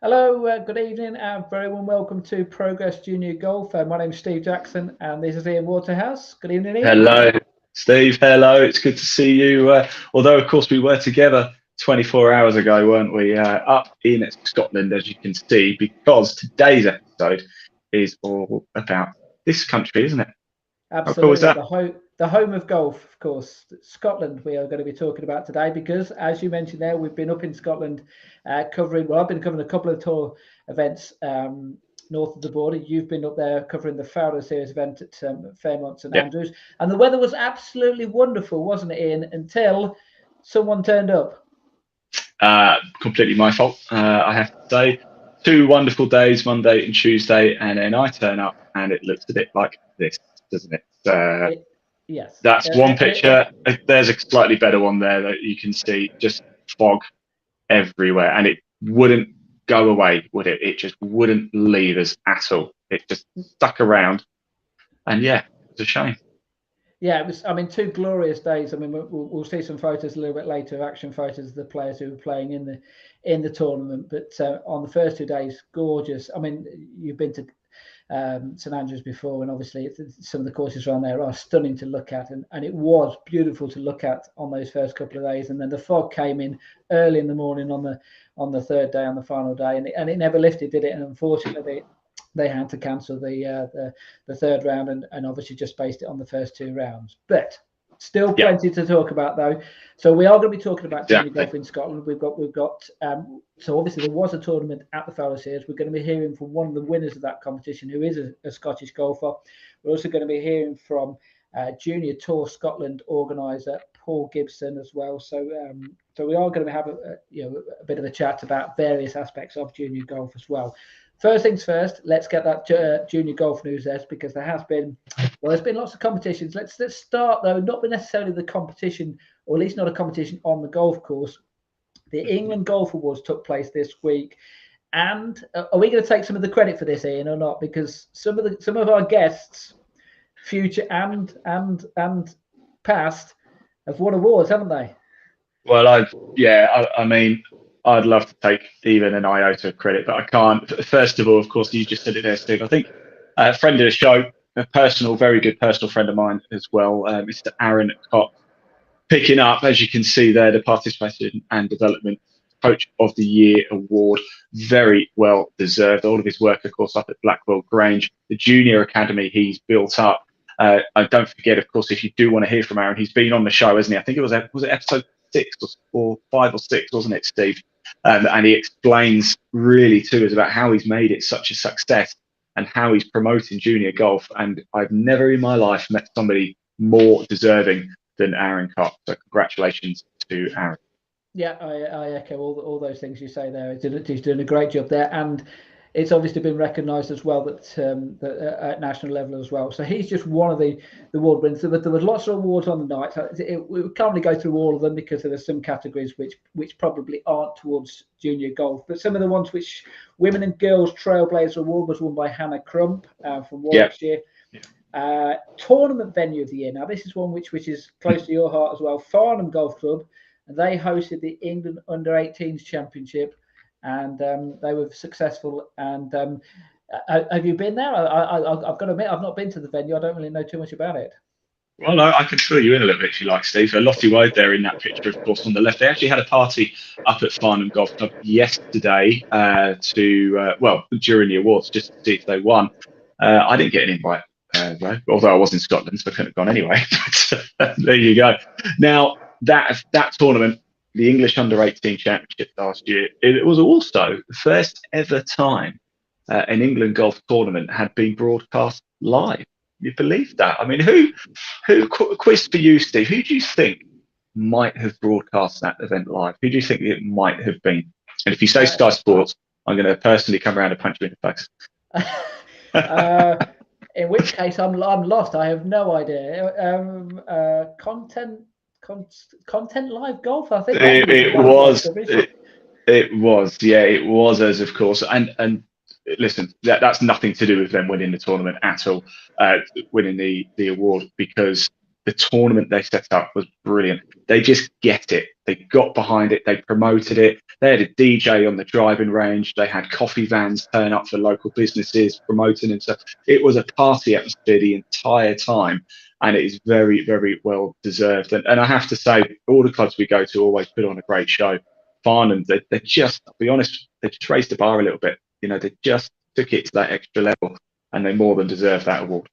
Hello, good evening, and very warm welcome to Progress Junior Golf. My name's Steve Jackson, and this is Ian Waterhouse. Good evening, Ian. Hello, Steve. Hello. It's good to see you. Although, of course, we were together 24 hours ago, weren't we? Up in Scotland, as you can see, because today's episode is all about this country, isn't it? Absolutely. How cool is that? The home of golf, of course, Scotland. We are going to be talking about today because, as you mentioned there, we've been up in Scotland covering. Well, I've been covering a couple of tour events north of the border. You've been up there covering the Faldo Series event at Fairmont St Andrews, and the weather was absolutely wonderful, wasn't it, Ian? Until someone turned up. Completely my fault, I have to say. 2 wonderful days, Monday and Tuesday, and then I turn up and it looks a bit like this, doesn't it? Yes. That's one picture. There's a slightly better one there that you can see, just fog everywhere, and it wouldn't go away, would it? It just wouldn't leave us at all. It just stuck around, and yeah, it's a shame. Yeah, it was. I mean, 2 glorious days. I mean, we'll see some photos a little bit later, action photos of the players who were playing in the tournament. But on the first 2 days, gorgeous. I mean, you've been to St Andrews before, and obviously some of the courses around there are stunning to look at, and it was beautiful to look at on those first couple of days. And then the fog came in early in the morning on the third day, on the final day, and it never lifted, did it? And unfortunately, they had to cancel the third round and obviously just based it on the first 2 rounds. But still plenty to talk about, though. So we are going to be talking about junior golf in Scotland. We've got so obviously there was a tournament at the Faldo Series. We're going to be hearing from one of the winners of that competition, who is a Scottish golfer. We're also going to be hearing from Junior Tour Scotland organizer Paul Gibson as well. So we are going to have a bit of a chat about various aspects of junior golf as well. First things first, let's get that junior golf news there, because there's been lots of competitions. Let's start, though, not necessarily the competition, or at least not a competition on the golf course. The England Golf Awards took place this week, and are we going to take some of the credit for this, Ian, or not? Because some of our guests, future and past, have won awards, haven't they? Well, I mean, I'd love to take even an iota of credit, but I can't. First of all, of course, you just said it there, Steve. I think a friend of the show, very good personal friend of mine as well, Mr. Aaron Cox, picking up, as you can see there, the Participation and Development Coach of the Year award. Very well deserved. All of his work, of course, up at Blackwell Grange, the junior academy he's built up. And don't forget, of course, if you do want to hear from Aaron, he's been on the show, hasn't he? I think it was episode 6 or 5 or 6, wasn't it, Steve? And he explains really to us about how he's made it such a success and how he's promoting junior golf. And I've never in my life met somebody more deserving than Aaron Cox. So congratulations to Aaron. Yeah, I echo all those things you say there. He's doing a great job there, and it's obviously been recognised as well that at national level as well. So he's just one of the award winners. There was lots of awards on the night. We can't really go through all of them because there are some categories which probably aren't towards junior golf. But some of the ones which Women and Girls Trailblazer Award was won by Hannah Crump from Warwickshire. Yeah. Tournament Venue of the Year. Now this is one which is close to your heart as well. Farnham Golf Club, and they hosted the England Under-18s Championship. And they were successful. And have you been there? I've got to admit, I've not been to the venue. I don't really know too much about it. Well, I can fill you in a little bit if you like, Steve. So Lottie Wide there in that picture, of course, on the left. They actually had a party up at Farnham Golf Club yesterday during the awards, just to see if they won. I didn't get an invite, although I was in Scotland, so I couldn't have gone anyway. But there you go. Now, that tournament, the English Under-18 Championship last year, it was also the first ever time an England golf tournament had been broadcast live. You believe that? I mean, who quiz for you, Steve? Who do you think might have broadcast that event live? Who do you think it might have been? And if you say Sky Sports, I'm going to personally come around and punch you in the face. In which case, I'm lost. I have no idea. Content Live Golf, I think. It was us, of course. And listen, that's nothing to do with them winning the tournament at all, winning the award, because the tournament they set up was brilliant. They just get it. They got behind it. They promoted it. They had a DJ on the driving range. They had coffee vans turn up for local businesses promoting and stuff. It was a party atmosphere the entire time, and it is very, very well deserved. And I have to say, all the clubs we go to always put on a great show. Farnham, they just, I'll be honest, they just raised the bar a little bit. They just took it to that extra level, and they more than deserve that award.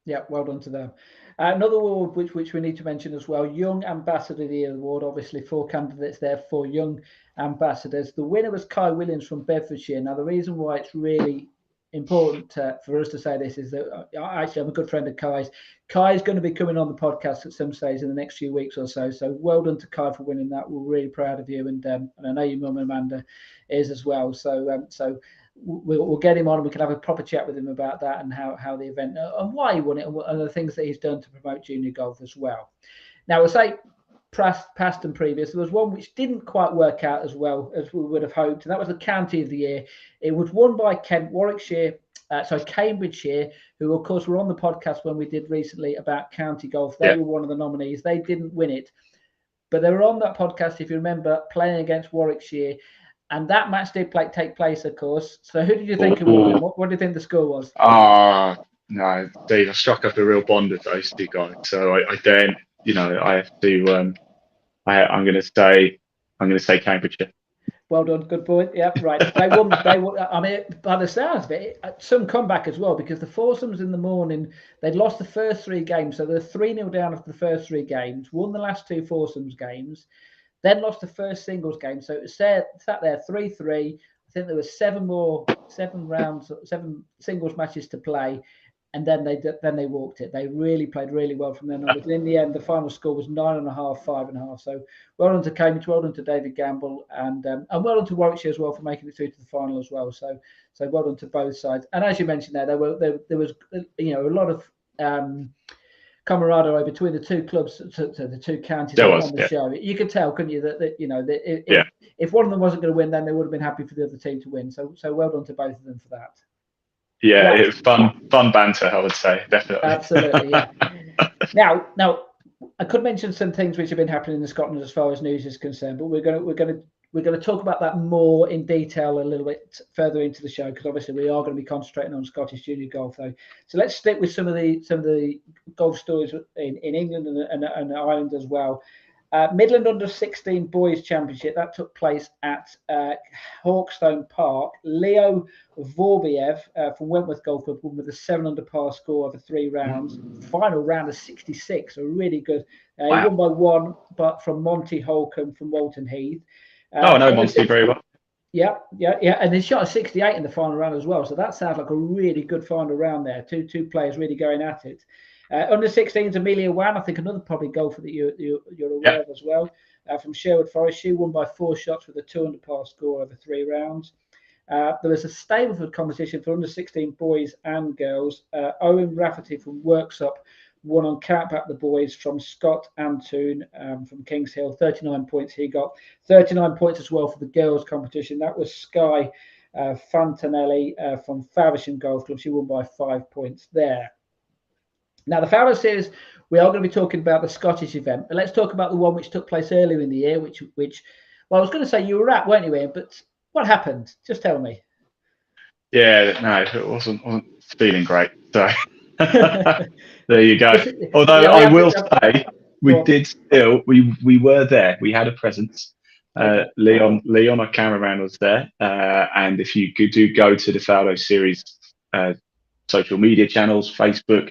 Yeah, well done to them. Another award which we need to mention as well, Young Ambassador of the Year award. Obviously, 4 candidates there for young ambassadors. The winner was Kai Williams from Bedfordshire. Now, the reason why it's really important for us to say this is that actually I'm a good friend of Kai's. Kai's going to be coming on the podcast at some stage in the next few weeks or so. So well done to Kai for winning that. We're really proud of you, and I know your mum Amanda is as well. So we'll get him on and we can have a proper chat with him about that and how the event and why he won it and the things that he's done to promote junior golf as well. Now, we'll say past and previous, there was one which didn't quite work out as well as we would have hoped, and that was the County of the Year. It was won by Cambridgeshire, who of course were on the podcast when we did recently about county golf. They were one of the nominees. They didn't win it, but they were on that podcast, if you remember, playing against Warwickshire. And that match did take place, of course. So who did you think it would have? What do you think the score was? No, Dave, I struck up a real bond with those two guys. So I don't, I have to. I'm going to say Cambridgeshire. Well done, good point. Yeah, right. They won. I mean, by the sounds of it, some comeback as well, because the foursomes in the morning, they'd lost the first 3 games, so they're 3-0 down after the first 3 games. Won the last 2 foursomes games. Then lost the first singles game, so it was sat there 3-3. I think there was 7 singles matches to play, and then they walked it. They really played really well from then on. But in the end, the final score was 9.5, 5.5. So well done to Cambridge, well done to David Gamble, and well done to Warwickshire as well for making it through to the final as well. So well done to both sides. And as you mentioned there was a lot of camaraderie between the 2 clubs, to the 2 counties on the show. You could tell, couldn't you, that if one of them wasn't going to win, then they would have been happy for the other team to win. So well done to both of them for that. Yeah, it was fun banter, I would say, definitely. Absolutely, yeah. Now, I could mention some things which have been happening in Scotland as far as news is concerned, but we're going to talk about that more in detail a little bit further into the show, because obviously we are going to be concentrating on Scottish junior golf, though. So let's stick with some of the golf stories in England and Ireland as well. Midland Under-16 Boys Championship, that took place at Hawkstone Park. Leo Vorbiev from Wentworth Golf Club won with a 7-under par score over 3 rounds. Final round of 66, so really good. He won by 1, but from Monty Holcomb from Walton Heath. I know Monty very well. Yeah. And they shot a 68 in the final round as well. So that sounds like a really good final round there. Two players really going at it. Under 16s, Amelia Wan, I think another probably golfer that you're aware of as well, from Sherwood Forest. She won by 4 shots with a 2-under par score over 3 rounds. There was a Stableford competition for under 16 boys and girls. Owen Rafferty from Worksop won on countback the boys from Scott Antoon from Kings Hill. 39 points he got. 39 points as well for the girls competition. That was Sky Fantanelli from Faversham Golf Club. She won by 5 points there. Now, the Faldo Series, we are going to be talking about the Scottish event, but let's talk about the one which took place earlier in the year, which well, I was going to say you were at, weren't you, Ian? But what happened? Just tell me. Yeah, no, it wasn't feeling great. So there you go. Although I will say, we were there. We had a presence. Leon, our cameraman, was there. And if you do go to the Faldo Series social media channels, Facebook,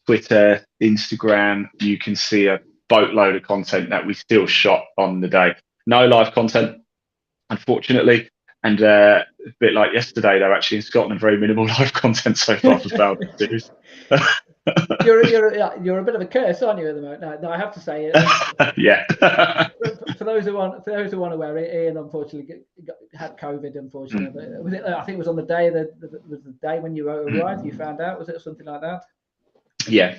Twitter, Instagram, you can see a boatload of content that we still shot on the day. No live content, unfortunately, and a bit like yesterday, though, actually in Scotland, very minimal live content so far for Faldo Series. You're a bit of a curse, aren't you, at the moment? No, I have to say it. Yeah. For those who aren't aware, Ian unfortunately had COVID. Unfortunately, I think it was on the day the day when you arrived. You found out, was it something like that? Yeah.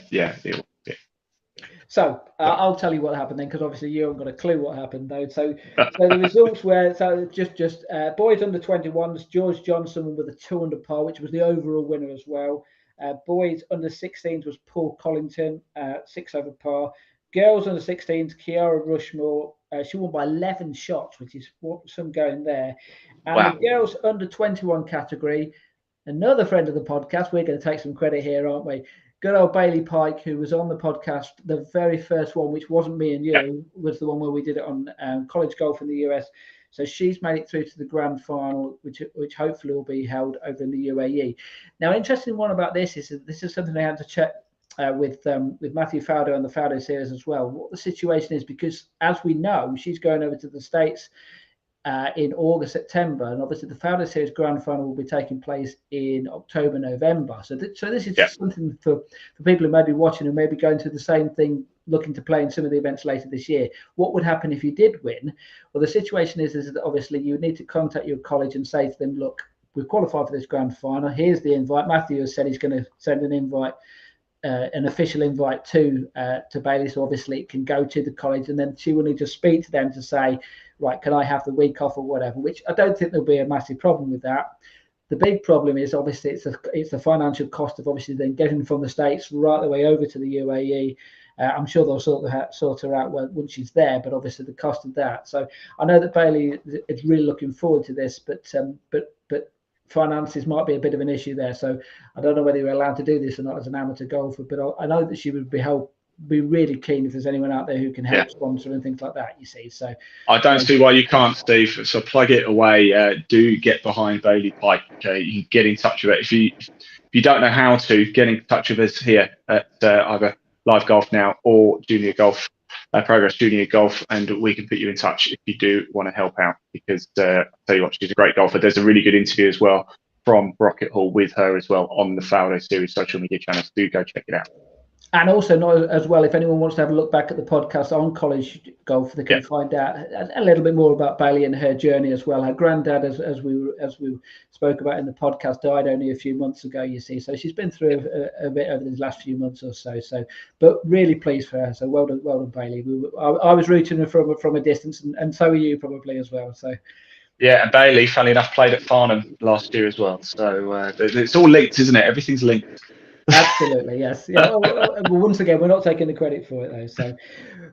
So I'll tell you what happened then, because obviously you haven't got a clue what happened though. So the results were just boys under 21s. George Johnson with a 2-under par, which was the overall winner as well. Boys under 16s was Paul Collington, 6 over par. Girls under 16s, Kiara Rushmore, she won by 11 shots, which is some going there. And Wow. the girls under 21 category, another friend of the podcast, we're going to take some credit here, aren't we? Good old Bailey Pike, who was on the podcast, the very first one, which wasn't me and you, was the one where we did it on college golf in the US. So she's made it through to the grand final, which hopefully will be held over in the UAE. Now, interesting one about this is that this is something they had to check with Matthew Faldo and the Faldo Series as well, what the situation is, because as we know, she's going over to the States in August, September, and obviously the Faldo Series Grand Final will be taking place in October, November. So this is just something for people who may be watching and maybe going through the same thing, looking to play in some of the events later this year. What would happen if you did win? Well, the situation is that obviously you would need to contact your college and say to them, look, we've qualified for this Grand Final. Here's the invite. Matthew has said he's going to send an invite. An official invite to Bailey, so obviously it can go to the college, and then she will need to speak to them to say, right, can I have the week off or whatever? Which I don't think there'll be a massive problem with that. The big problem is obviously it's the financial cost of obviously then getting from the States right the way over to the UAE. I'm sure they'll sort her out once she's there, but obviously the cost of that. So I know that Bailey is really looking forward to this, but finances might be a bit of an issue there. So I don't know whether you're allowed to do this or not as an amateur golfer, but I know that she would be really keen if there's anyone out there who can help sponsor and things like that, you see. So I don't see why you can't, Steve. So plug it away. Do get behind Bailey Pike. You can get in touch with it. If you don't know how to, get in touch with us here at either Live Golf Now or Junior Golf, Progress Junior Golf, and we can put you in touch if you do want to help out, because I'll tell you what, she's a great golfer. There's a really good interview as well from Brockett Hall with her as well on the Faldo Series social media channels. Do go check it out. And also, not as well, if anyone wants to have a look back at the podcast on college golf, they can find out a little bit more about Bailey and her journey as well. Her granddad, as we spoke about in the podcast, died only a few months ago, you see. So she's been through a bit over the last few months or so. But really pleased for her. So well done, Bailey. I was rooting her from a distance, and so are you probably as well. So. Yeah, and Bailey, funnily enough, played at Farnham last year as well. So it's all linked, isn't it? Everything's linked. Absolutely, yes. Yeah. Well, once again, we're not taking the credit for it though. So,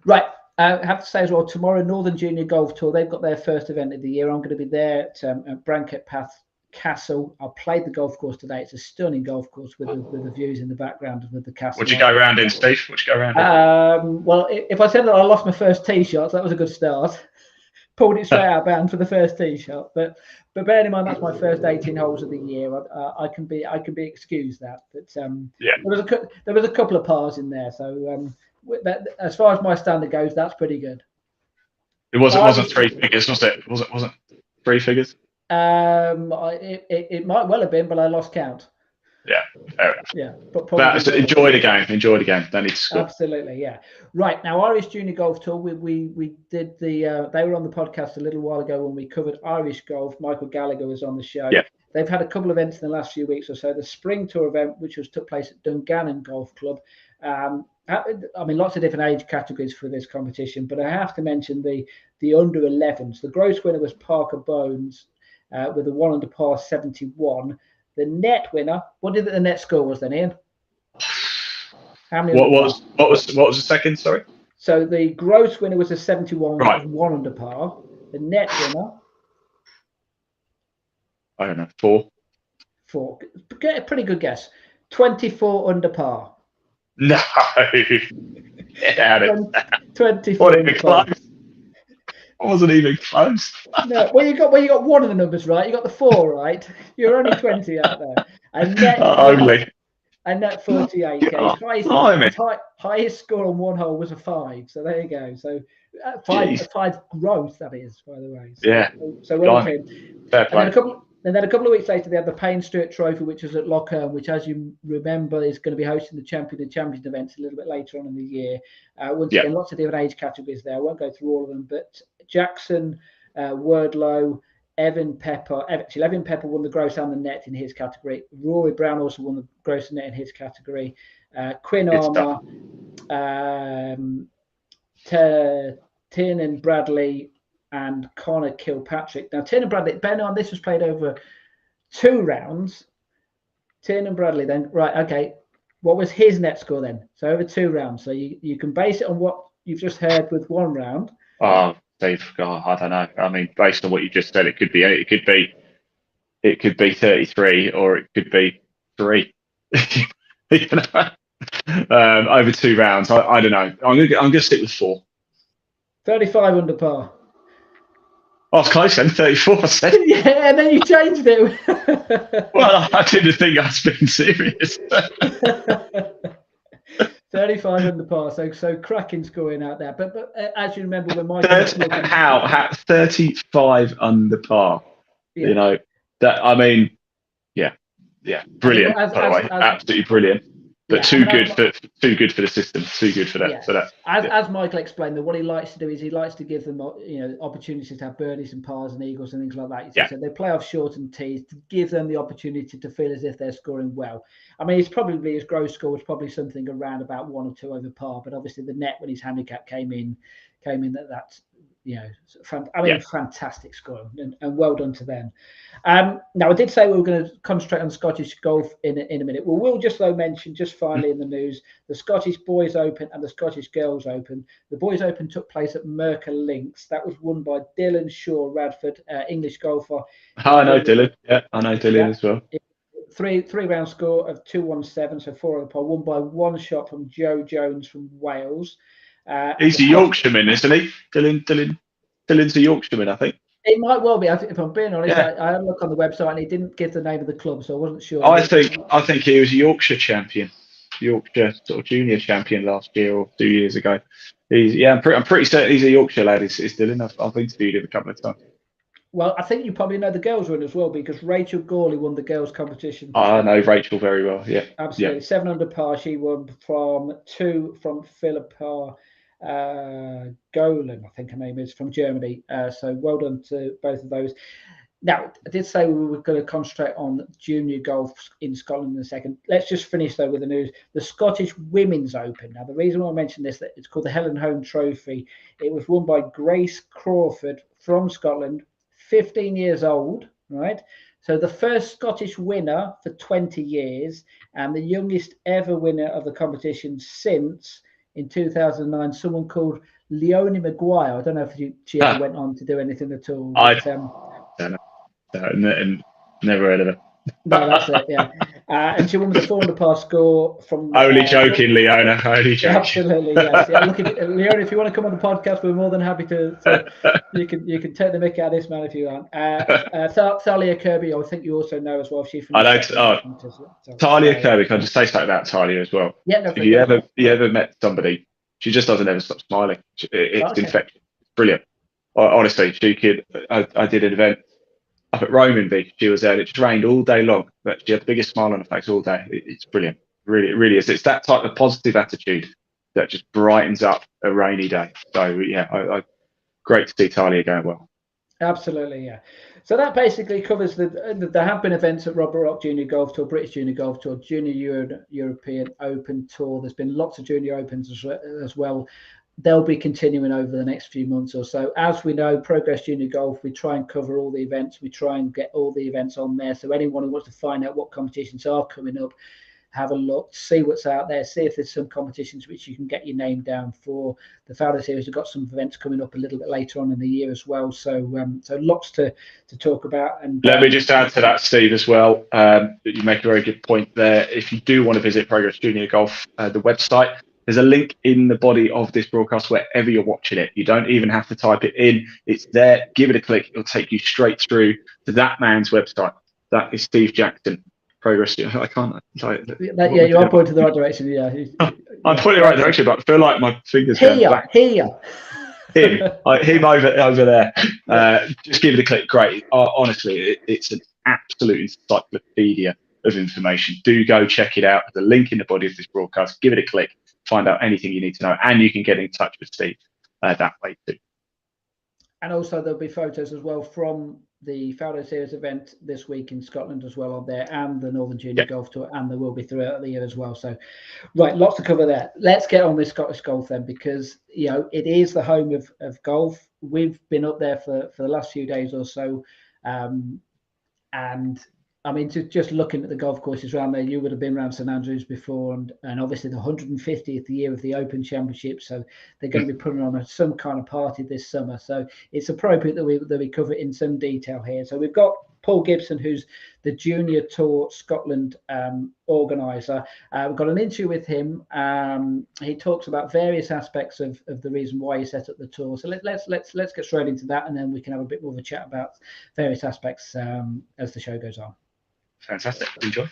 right. I have to say as well, tomorrow Northern Junior Golf Tour, they've got their first event of the year. I'm going to be there at Branket Path Castle. I played the golf course today. It's a stunning golf course with the views in the background with the castle. What'd you go around in, Steve? What'd you go around in? Well, if I said that I lost my first tee shot, that was a good start. Pulled it straight out of bounds for the first tee shot, but bearing in mind that's my first 18 holes of the year, I can be excused that. But there was a couple of pars in there, so as far as my standard goes, that's pretty good. It wasn't 3 figures, was it? Was it 3 figures? It might well have been, but I lost count. Yeah, fair enough. Yeah, but enjoy the game. Enjoy the game. Don't need to score. Absolutely, yeah. Right now, Irish Junior Golf Tour. We did the. They were on the podcast a little while ago when we covered Irish golf. Michael Gallagher was on the show. Yeah. They've had a couple of events in the last few weeks or so. The Spring Tour event, which took place at Dungannon Golf Club. I mean, lots of different age categories for this competition, but I have to mention the under 11s. The gross winner was Parker Bones with a 1 under par 71. The net winner, what did the net score was then, Ian? How many? What was the second? Sorry. So the gross winner was a 71, right. 1 under par. The net winner, I don't know, 4. Get a pretty good guess. 24 under par. No. Get out of it. 24 under par. I wasn't even close. No, well, you got one of the numbers right. You got the 4 right. You're only 20 out there. And net only. And net 48. Highest score on one hole was a 5. So there you go. So 5 gross, that is, by the way. So, yeah. So well done. Fair play. And then a couple of weeks later, they had the Payne Stewart Trophy, which was at Lochern, which, as you remember, is going to be hosting the Champion events a little bit later on in the year. Once again, lots of different age categories there. I won't go through all of them, but Jackson, Wardlow, Evan Pepper. Actually, Evan Pepper won the gross and the net in his category. Rory Brown also won the gross and net in his category. Quinn Armour, Tiernan Bradley, and Connor Kilpatrick. Now, Tiernan Bradley, this was played over 2 rounds. Tiernan Bradley then. Right, okay. What was his net score then? So over 2 rounds. So you can base it on what you've just heard with 1 round. Oh, Dave, God, I don't know. I mean, based on what you just said, it could be 33, or it could be 3. Over 2 rounds. I don't know. I'm gonna stick with 4. 35 under par. I was close then, 34. Yeah, and then you changed it. Well, I didn't think I was being serious. 35 under par, so cracking scoring out there. But as you remember, when Michael 35 under par. Yeah. You know that. I mean, yeah, brilliant. By the way, absolutely brilliant. But too good for the system. Too good for that. Yeah. As Michael explained, that what he likes to do is he likes to give them opportunities to have birdies and pars and eagles and things like that. So they play off shortened tees to give them the opportunity to feel as if they're scoring well. I mean, his gross score was probably something around about 1 or 2 over par, but obviously the net when his handicap came in that's fantastic scoring and well done to them. Now, I did say we were going to concentrate on Scottish golf in a minute. We'll just mention just finally in the news the Scottish Boys Open and the Scottish Girls Open. The Boys Open took place at Mercer Links. That was won by Dylan Shaw Radford, English golfer. Oh, I know Dylan. Yeah, I know Dylan as well. 3-round score of 217, so 4 over par, won by 1 shot from Joe Jones from Wales. He's a Yorkshireman, isn't he? Dylan's a Yorkshireman, I think. It might well be. If I'm being honest, I had a look on the website and he didn't give the name of the club, so I wasn't sure. I think he was a Yorkshire champion, Yorkshire sort of junior champion last year or 2 years ago. I'm pretty certain he's a Yorkshire lad. Is Dylan? I've interviewed him a couple of times. Well, I think you probably know the girls one as well because Rachel Gawley won the girls competition. I know Rachel very well. Yeah, absolutely. 7 under par. She won from Philippa Golan, I think her name is, from Germany. So well done to both of those. Now, I did say we were going to concentrate on junior golf in Scotland in a second. Let's just finish though with the news. The Scottish Women's Open. Now, the reason why I mentioned this, that it's called the Helen Home Trophy. It was won by Grace Crawford from Scotland, 15 years old, right? So the first Scottish winner for 20 years and the youngest ever winner of the competition since, in 2009, someone called Leonie Maguire. I don't know if she ever went on to do anything at all. But, don't know. Never heard of her. No, that's it, yeah. And she won with a 4 under par score from... Only joking, Leona. Only joking. Absolutely, yes. Yeah, look, Leona, if you want to come on the podcast, we're more than happy to. So you can take the mick out of this man if you want. Thalia Kirby, I think you also know as well. She's from... I know. Thalia Kirby, can I just say something about Thalia as well? Yeah, no. If you ever met somebody, she just doesn't ever stop smiling. It's infectious. Brilliant. Honestly, she could... I did an event up at Romanby. She was there and it just rained all day long, but she had the biggest smile on her face all day. It's brilliant. Really, it really is. It's that type of positive attitude that just brightens up a rainy day. So yeah, great to see Thalia going well. Absolutely, yeah. So that basically covers there have been events at Robert Rock Junior Golf Tour, British Junior Golf Tour, Junior European Open Tour. There's been lots of Junior Opens as well. They'll be continuing over the next few months or so. As we know, Progress Junior Golf, we try and cover all the events. We try and get all the events on there. So anyone who wants to find out what competitions are coming up, have a look, see what's out there, see if there's some competitions which you can get your name down for. The Faldo Series, we've got some events coming up a little bit later on in the year as well. So lots to talk about. And let me just add to that, Steve, as well. You make a very good point there. If you do want to visit Progress Junior Golf, the website, there's a link in the body of this broadcast wherever you're watching it. You don't even have to type it in. It's there. Give it a click. It'll take you straight through to that man's website. That is Steve Jackson. Progress. I can't. You are pointing the right direction. Yeah. I'm pointing the right direction, but I feel like my fingers going black. Him over there. Just give it a click. Great. Honestly, it's an absolute encyclopedia of information. Do go check it out. There's a link in the body of this broadcast. Give it a click. Find out anything you need to know, and you can get in touch with Steve that way too. And also there'll be photos as well from the Faldo Series event this week in Scotland as well on there, and the Northern Junior Golf Tour, and there will be throughout the year as well. So, right, lots to cover there. Let's get on with Scottish golf then, because it is the home of golf. We've been up there for the last few days or so, and I mean, just looking at the golf courses around there, you would have been around St Andrews before, and obviously the 150th year of the Open Championship, so they're going to be putting on some kind of party this summer. So it's appropriate that we cover it in some detail here. So we've got Paul Gibson, who's the Junior Tour Scotland organizer. We've got an interview with him. He talks about various aspects of the reason why he set up the tour. So let's get straight into that, and then we can have a bit more of a chat about various aspects as the show goes on. Fantastic. Enjoy.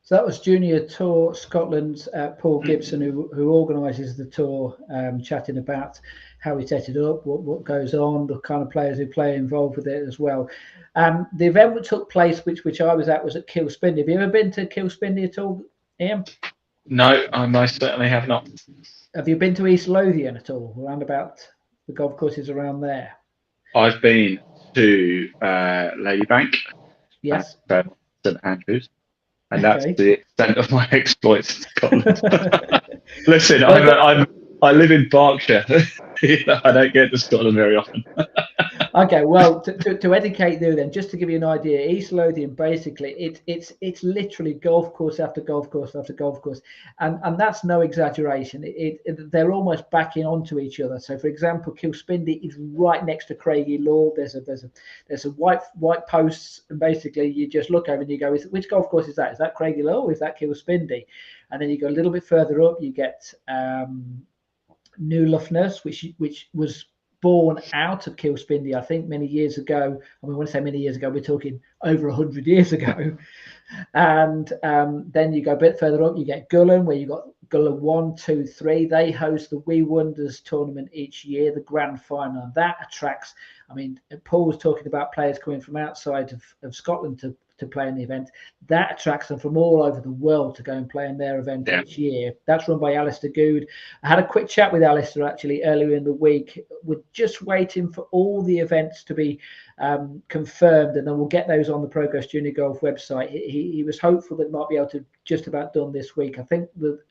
So that was Junior Tour Scotland's Paul Gibson, who organises the tour, chatting about how we set it up, what goes on, the kind of players who play involved with it as well. The event that took place, which I was at, was at Kilspindie. Have you ever been to Kilspindie at all, Ian? No, I most certainly have not. Have you been to East Lothian at all, around about the golf courses around there? I've been to Ladybank, Yes, and St Andrews, and that's the extent of my exploits in Scotland. Listen, I live in Berkshire. I don't get to Scotland very often. Okay, well, to educate you then, just to give you an idea, East Lothian, basically, it's literally golf course after golf course after golf course, and that's no exaggeration. They're almost backing onto each other. So, for example, Kilspindie is right next to Craigie Law. There's a white posts, and basically you just look over and you go, which golf course is that? Is that Craigie Law or is that Kilspindie? And then you go a little bit further up, you get New Luffness, which was born out of Kilspindie, I think, many years ago. I mean, when I say many years ago, we're talking over 100 years ago. And then you go a bit further up, you get Gullen, where you got Gullen 1, 2, 3. They host the Wee Wonders tournament each year, the grand final. And that attracts, I mean, Paul was talking about players coming from outside of Scotland to play in the event. That attracts them from all over the world to go and play in their event each year. That's run by Alistair Good. I had a quick chat with Alistair actually earlier in the week. We're just waiting for all the events to be confirmed, and then we'll get those on the Progress Junior Golf website. He was hopeful that it might be able to just about done this week. I think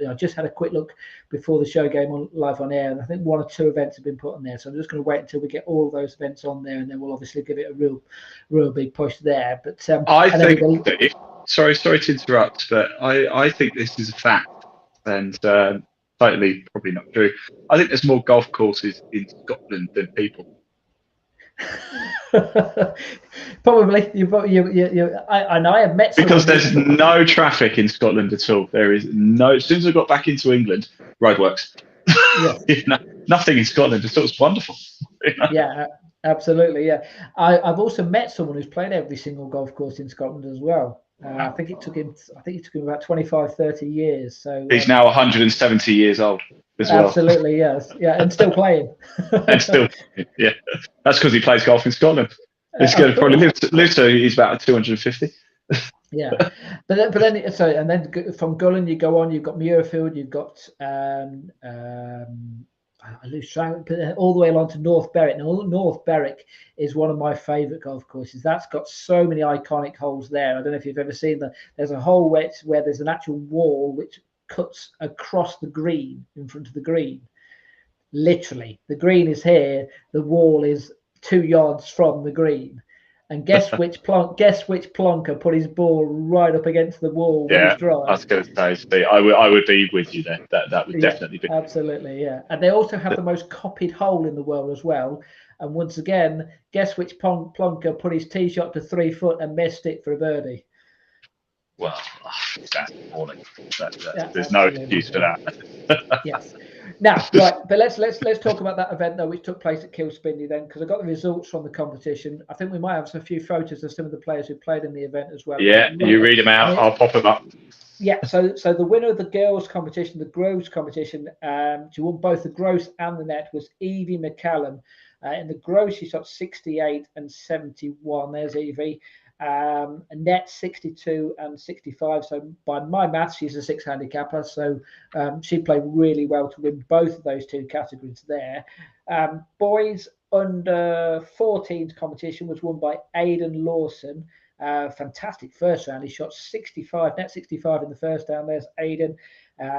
I just had a quick look before the show came on live on air, and I think 1 or 2 events have been put on there. So I'm just going to wait until we get all of those events on there, and then we'll obviously give it a real big push there. But I think, Dave, sorry to interrupt, but I think this is a fact, and totally probably not true. I think there's more golf courses in Scotland than people. Probably. I know I have met because there's no traffic in Scotland at all. There is no. As soon as I got back into England, roadworks. Yeah. Nothing in Scotland. It's wonderful. Yeah, absolutely. Yeah, I've also met someone who's played every single golf course in Scotland as well. I think it took him about 25, 30 years. So he's now 170 years old as well. Absolutely, yes, yeah, and still playing. Yeah, that's because he plays golf in Scotland. He's going to probably live to he's about 250. Yeah, but then and then from Gullen you go on. You've got Muirfield. You've got I lose track, but all the way along to North Berwick. Now, North Berwick is one of my favourite golf courses. That's got so many iconic holes there. I don't know if you've ever seen that. There's a hole where there's an actual wall which cuts across the green in front of the green. Literally, the green is here. The wall is 2 yards from the green. And guess which plonker put his ball right up against the wall with his drive? I was going to say, I would be with you there. That would definitely be. Absolutely, yeah. And they also have the most copied hole in the world as well. And once again, guess which plonker put his tee shot to 3 foot and missed it for a birdie? Well, that's appalling. There's no excuse for that. Yes. Now, right, but let's talk about that event though, which took place at Kilspindie then, because I got the results from the competition. I think we might have a few photos of some of the players who played in the event as well. Yeah, you read them out. I'll pop them up. Yeah, so the winner of the girls' competition, the Groves competition, she won both the gross and the net, was Evie McCallum. In the gross, she shot 68 and 71. There's Evie. A net 62 and 65. So by my maths, she's a 6 handicapper. So she played really well to win both of those 2 categories there. Boys under 14s competition was won by Aidan Lawson. Fantastic first round. He shot 65, net 65 in the first round. There's Aidan.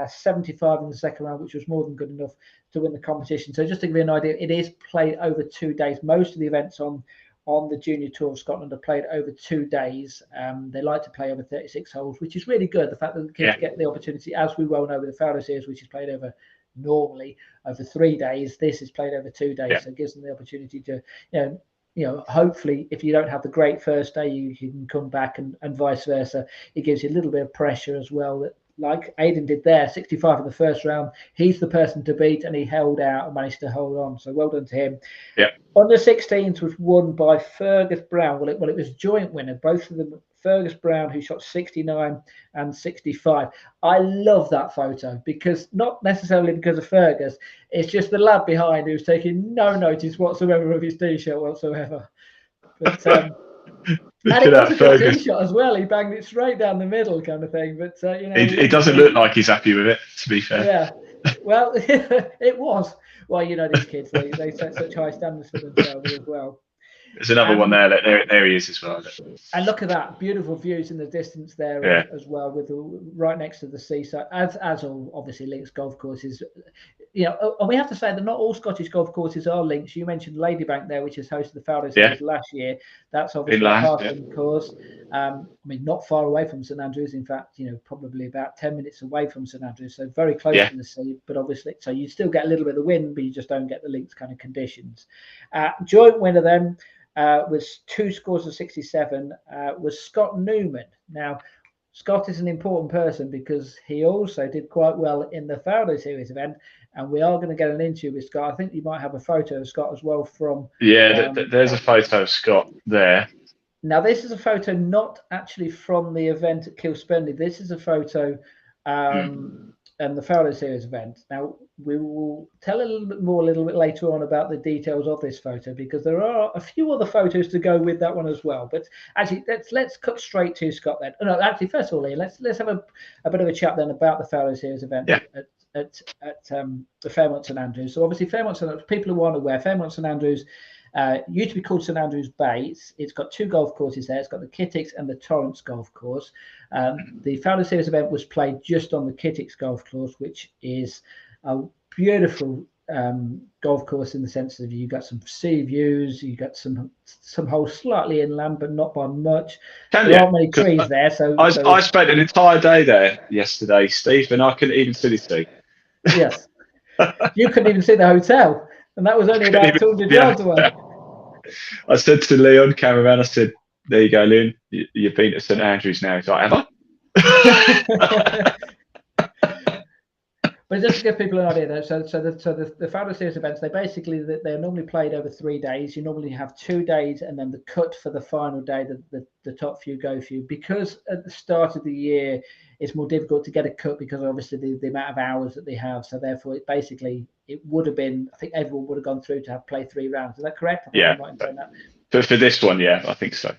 75 in the second round, which was more than good enough to win the competition. So just to give you an idea, it is played over 2 days. Most of the events on the Junior Tour of Scotland are played over 2 days. They like to play over 36 holes, which is really good. The fact that the kids get the opportunity, as we well know with the Faldo Series, which is played normally over 3 days, this is played over 2 days. So it gives them the opportunity to, hopefully if you don't have the great first day, you can come back and vice versa. It gives you a little bit of pressure as well, that like Aidan did there, 65 in the first round. He's the person to beat, and he held out and managed to hold on. So well done to him. Yeah. On the 16th was won by Fergus Brown. Well, it was joint winner. Both of them, Fergus Brown, who shot 69 and 65. I love that photo because not necessarily because of Fergus, it's just the lad behind who's taking no notice whatsoever of his t-shirt whatsoever. But and it was a good tee shot as well. He banged it straight down the middle, kind of thing. But it doesn't look like he's happy with it, to be fair. Yeah, well, it was. Well, these kids, they set such high standards for themselves as well. There's another one there. There he is as well. And look at that, beautiful views in the distance there as well, with right next to the seaside, as all obviously links golf courses. And we have to say that not all Scottish golf courses are links. You mentioned Ladybank there, which has hosted the Faldo Series last year. That's obviously a Parkland course. Not far away from St Andrews. In fact, probably about 10 minutes away from St Andrews, so very close to the sea. But obviously, so you still get a little bit of the wind, but you just don't get the links kind of conditions. Joint winner then. Was 2 scores of 67, was Scott Newman. Now, Scott is an important person because he also did quite well in the Faldo Series event, and we are going to get an interview with Scott. I think you might have a photo of Scott as well from... Yeah, there's a photo of Scott there. Now, this is a photo not actually from the event at Kilspenny. This is a photo and the Faldo Series event. Now, we will tell a little bit later on about the details of this photo, because there are a few other photos to go with that one as well. But actually, let's cut straight to Scott then. No, actually, first of all, Ian, let's have a bit of a chat then about the Faldo Series event at the Fairmont St Andrews. So obviously, Fairmont St Andrews, people who aren't aware, Fairmont St Andrews used to be called St Andrews Bay. It's got 2 golf courses there. It's got the Kittix and the Torrance golf course. The Faldo Series event was played just on the Kittix golf course, which is a beautiful golf course in the sense that you've got some sea views, you've got some holes slightly inland, but not by much. There aren't many trees there. I spent an entire day there yesterday, Steve, and I couldn't even see the sea. Yes. You couldn't even see the hotel. And that was only about 200 yards away. I said to Leon, cameraman, I said, there you go, Leon, you've been to St Andrews now. He's like, have I? But just to give people an idea, though, so the Faldo Series events, they're normally played over 3 days. You normally have 2 days, and then the cut for the final day, the top few go few. Because at the start of the year, it's more difficult to get a cut because obviously the amount of hours that they have. So therefore, it would have been, I think everyone would have gone through to have played 3 rounds. Is that correct? But for this one, yeah, I think so.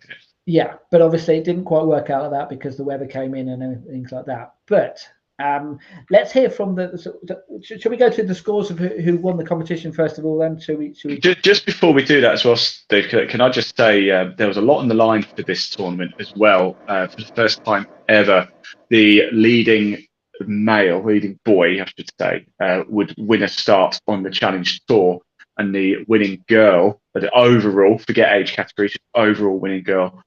Yeah, but obviously it didn't quite work out like that because the weather came in and things like that. But let's hear from should we go to the scores of who won the competition first of all then? Should we... Just before we do that as well, Steve, can I just say there was a lot on the line for this tournament as well. For the first time ever, the leading boy, I should say, would win a start on the Challenge Tour, and the winning girl, the overall, forget age category, overall winning girl,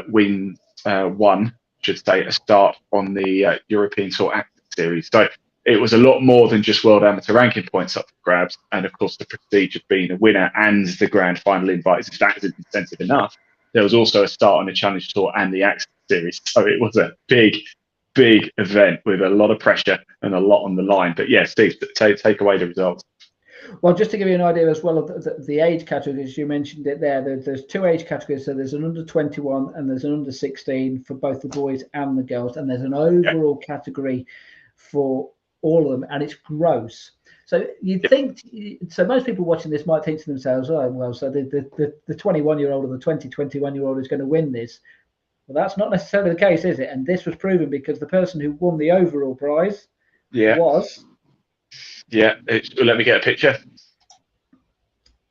won, should say, a start on the European Tour Active Series. So it was a lot more than just World Amateur ranking points up for grabs, and of course the prestige of being a winner and the grand final invite, if that isn't incentive enough, there was also a start on the Challenge Tour and the Active Series. So it was a big event with a lot of pressure and a lot on the line. But yeah, Steve, take away the results. Well, just to give you an idea as well of the age categories, you mentioned it there. There's 2 age categories. So there's an under 21 and there's an under 16 for both the boys and the girls. And there's an overall category for all of them, and it's gross. So you'd think, so most people watching this might think to themselves, oh, well, so the 21-year-old or the 21-year-old is going to win this. Well, that's not necessarily the case, is it? And this was proven because the person who won the overall prize was... Yeah, let me get a picture.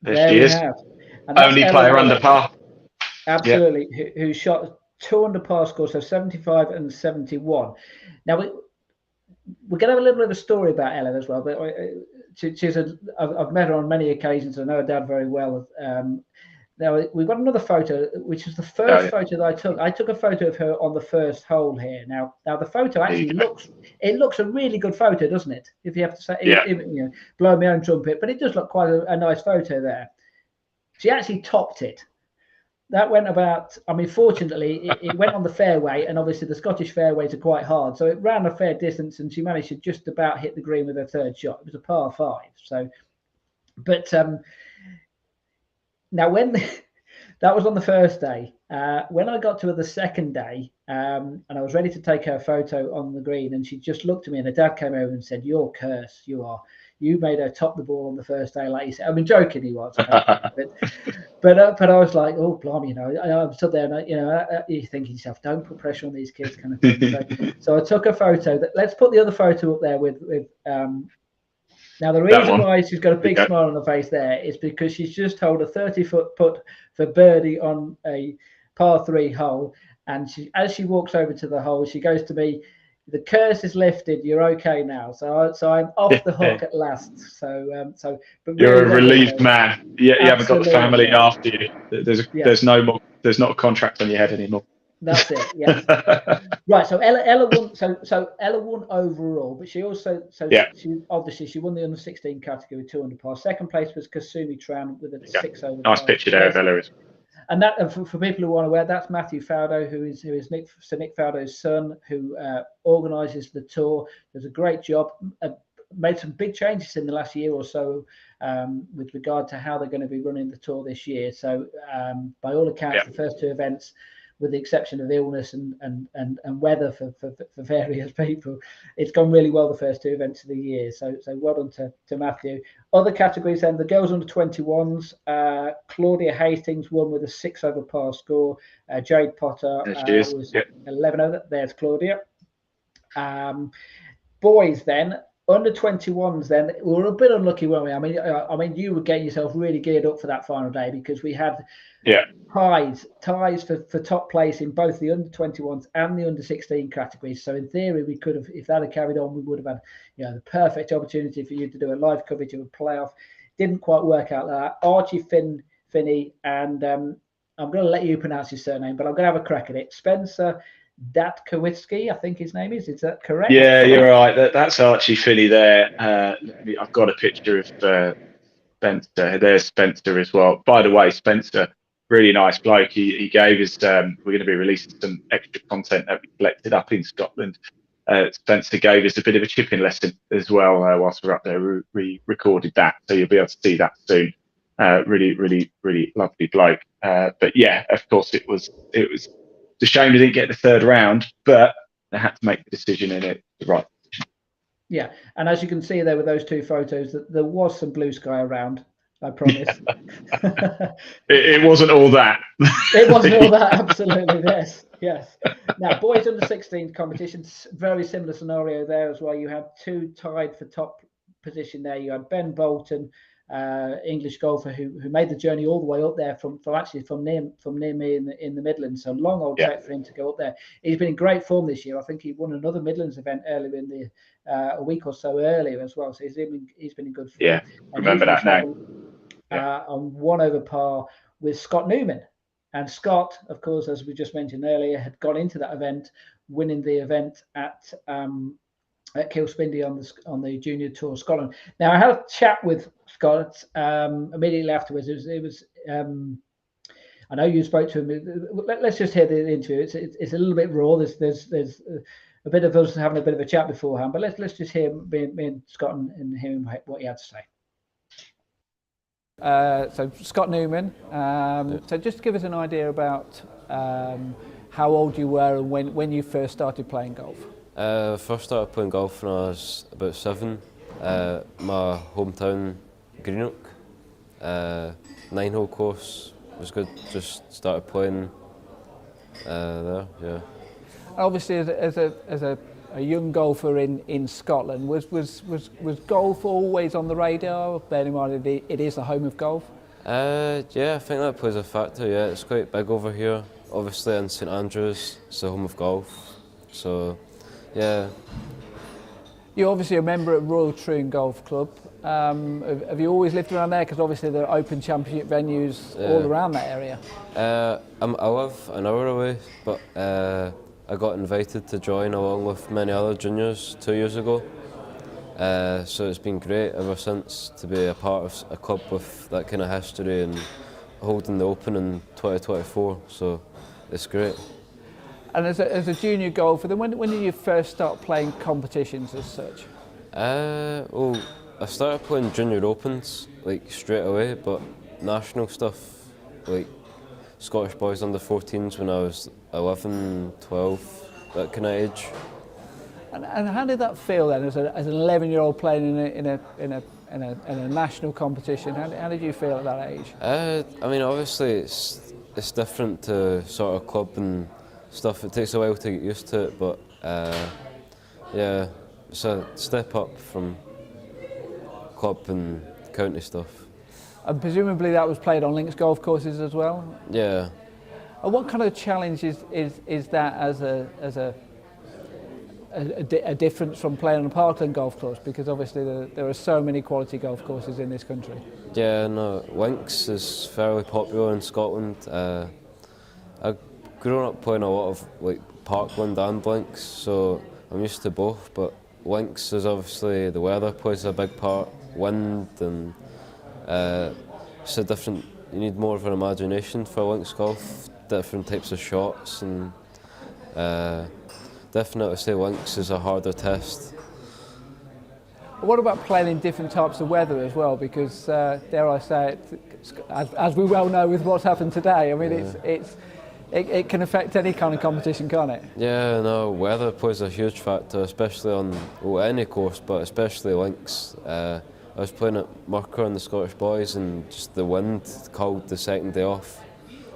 There she is. Only player under par. Absolutely, who shot 2 under par scores, so 75 and 71. Now, we're going to have a little bit of a story about Ella as well. But I've met her on many occasions. I know her dad very well. Now, we've got another photo, which is the first photo that I took. I took a photo of her on the first hole here. Now the photo actually looks a really good photo, doesn't it? If you have to say, blow my own trumpet, but it does look quite a nice photo there. She actually topped it. That went about, fortunately, it went on the fairway, and obviously the Scottish fairways are quite hard. So it ran a fair distance, and she managed to just about hit the green with her third shot. It was a par 5. So, but... Now, when that was on the first day, When I got to her the second day, and I was ready to take her photo on the green, and she just looked at me, and her dad came over and said, "You're cursed. You made her top the ball on the first day," like you said. I mean, joking he was, but I was like, "Oh, blimey," I'm stood there, and you think to yourself, "Don't put pressure on these kids," kind of thing. So I took a photo. Let's put the other photo up there with. Now, the reason why she's got a big smile on her face there is because she's just held a 30-foot putt for birdie on a par 3 hole, and as she walks over to the hole, she goes to me, "The curse is lifted. You're okay now." So I'm off the hook at last. But really, you're a relieved man. Yeah, you haven't got the family after you. There's not a contract on your head anymore. That's it. Yeah. Right. So Ella won. So Ella won overall, but she also she won the under 16 category with 200 par. Second place was Kasumi Tran with a 6 over. Nice picture there of Ella. And that, for people who aren't aware, that's Matthew Faldo, who is Nick Faldo's son, who organises the tour. Does a great job. Made some big changes in the last year or so with regard to how they're going to be running the tour this year. So by all accounts, the first 2 events, with the exception of illness and weather for various people, it's gone really well the first 2 events of the year. So well done to Matthew. Other categories then, the girls under 21s, Claudia Hastings won with a 6 over par score. Jade Potter was 11 over. There's Claudia. Boys then, under 21s then, we were a bit unlucky, weren't we? I mean, you were getting yourself really geared up for that final day because we had ties for top place in both the under 21s and the under 16 categories. So in theory, we could have, if that had carried on, we would have had the perfect opportunity for you to do a live coverage of a playoff. Didn't quite work out like that. Archie Finney, and I'm going to let you pronounce his surname, but I'm going to have a crack at it. Spencer Datkowicki, I think his name is. Is that correct? Yeah, you're right. That's Archie Finney there. I've got a picture of Spencer. There's Spencer as well. By the way, Spencer, really nice bloke. He gave us. We're going to be releasing some extra content that we collected up in Scotland. Spencer gave us a bit of a chipping lesson as well whilst we're up there. We recorded that, so you'll be able to see that soon. Really, really, really lovely bloke. But yeah, of course, it was. It's a shame we didn't get the 3rd round, but they had to make the decision in it the right decision. Yeah, and as you can see there with those 2 photos, that there was some blue sky around, I promise. It wasn't all that. It wasn't all that, absolutely, yes. Now, boys under 16 competitions, very similar scenario there as well. You had 2 tied for top position there. You had Ben Bolton, English golfer who made the journey all the way up there from near me in the Midlands. So long old trek for him to go up there. He's been in great form this year. I think he won another Midlands event earlier in the a week or so earlier as well. So he's been in good form. Yeah, remember that now. On 1 over par with Scott Newman, and Scott, of course, as we just mentioned earlier, had gone into that event, winning the event at Kilspindie on the Junior Tour Scotland. Now, I had a chat with Scott immediately afterwards. It was I know you spoke to him. Let's just hear the interview. It's a little bit raw. There's a bit of us having a bit of a chat beforehand, but let's just hear me and Scott and hear what he had to say. So Scott Newman. So just give us an idea about how old you were and when you first started playing golf. First started playing golf when I was about 7. My hometown, Greenock. 9-hole course was good. Just started playing there. Yeah. Obviously, as a young golfer in Scotland, was golf always on the radar? Bearing in mind it is the home of golf. Yeah, I think that plays a factor. Yeah, it's quite big over here. Obviously, in St Andrews, it's the home of golf. So, yeah. You're obviously a member at Royal Troon Golf Club. Have you always lived around there? Because obviously there are Open Championship venues all around that area. I live an hour away, but I got invited to join along with many other juniors 2 years ago. So it's been great ever since to be a part of a club with that kind of history and holding the Open in 2024. So it's great. And as a junior golfer, then when did you first start playing competitions as such? Well, I started playing junior opens like straight away, but national stuff like Scottish boys under 14s when I was 11, 12, that kind of age. And how did that feel then, as an 11-year-old playing in a national competition? How did you feel at that age? I mean, obviously it's different to sort of club and stuff. It takes a while to get used to it, but yeah, it's a step up from club and county stuff. And presumably that was played on links golf courses as well? Yeah. And what kind of challenge is that as a difference from playing on a parkland golf course? Because obviously there are so many quality golf courses in this country. Yeah, no, links is fairly popular in Scotland. I've grown up playing a lot of like parkland and links, so I'm used to both, but links is obviously the weather plays a big part, wind, and it's a different, you need more of an imagination for links golf, different types of shots, and definitely say links is a harder test. What about playing in different types of weather as well? Because dare I say it, as we well know with what's happened today, I mean it can affect any kind of competition, can't it? Yeah, no, weather plays a huge factor, especially on any course, but especially links. I was playing at Merker on the Scottish boys, and just the wind called the second day off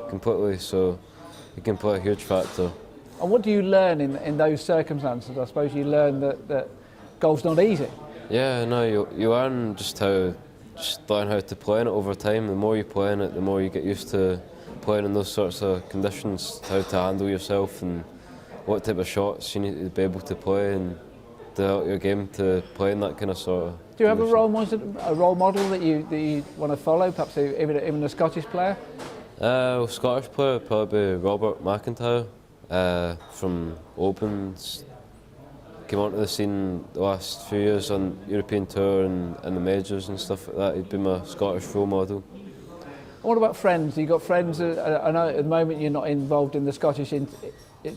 completely, so it can play a huge factor. And what do you learn in those circumstances? I suppose you learn that golf's not easy. Yeah, no, you learn just learn how to play in it over time. The more you play in it, the more you get used to playing in those sorts of conditions, how to handle yourself and what type of shots you need to be able to play and develop your game to play in that kind of sort of. Do you have a role model that you want to follow, perhaps even a Scottish player? Well, Scottish player would probably be Robert McIntyre from Open. Came onto the scene the last few years on European Tour and the majors and stuff like that. He'd be my Scottish role model. What about friends? You got friends? I know at the moment you're not involved in the Scottish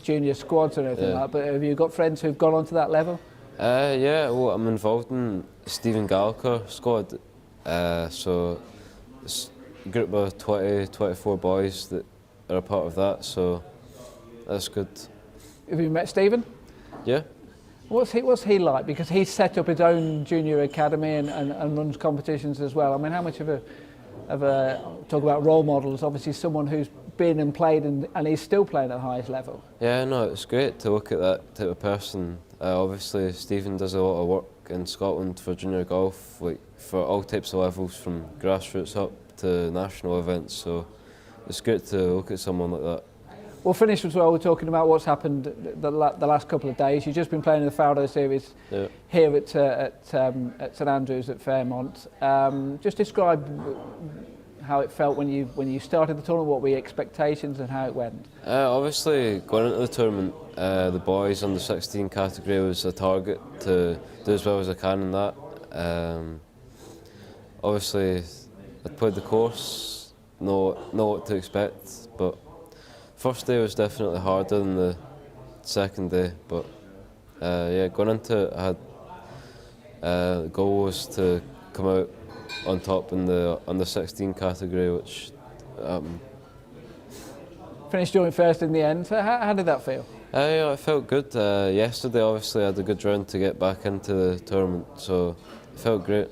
junior squads or anything like that, but have you got friends who've gone on to that level? Yeah, well, I'm involved in Stephen Gallacher squad, so it's a group of 24 boys that are a part of that, so that's good. Have you met Stephen? Yeah. What's he like? Because he's set up his own junior academy and runs competitions as well. I mean, how much of a talk about role models? Obviously, someone who's been and played and he's still playing at the highest level. Yeah, no, it's great to look at that type of person. Obviously, Stephen does a lot of work in Scotland for junior golf, like for all types of levels, from grassroots up to national events. So it's great to look at someone like that. We'll finish as well. We're talking about what's happened the last couple of days. You've just been playing in the Faldo Series here at St Andrews at Fairmont. Just describe how it felt when you started the tournament. What were your expectations and how it went? Obviously, going into the tournament, the boys under 16 category was a target to do as well as I can in that. Obviously, I'd played the course, know what to expect, but first day was definitely harder than the second day, but yeah, going into it, I had the goal was to come out on top in the under 16 category, which finished joint first in the end. So how did that feel? Yeah, it felt good. Yesterday, obviously, I had a good round to get back into the tournament, so it felt great.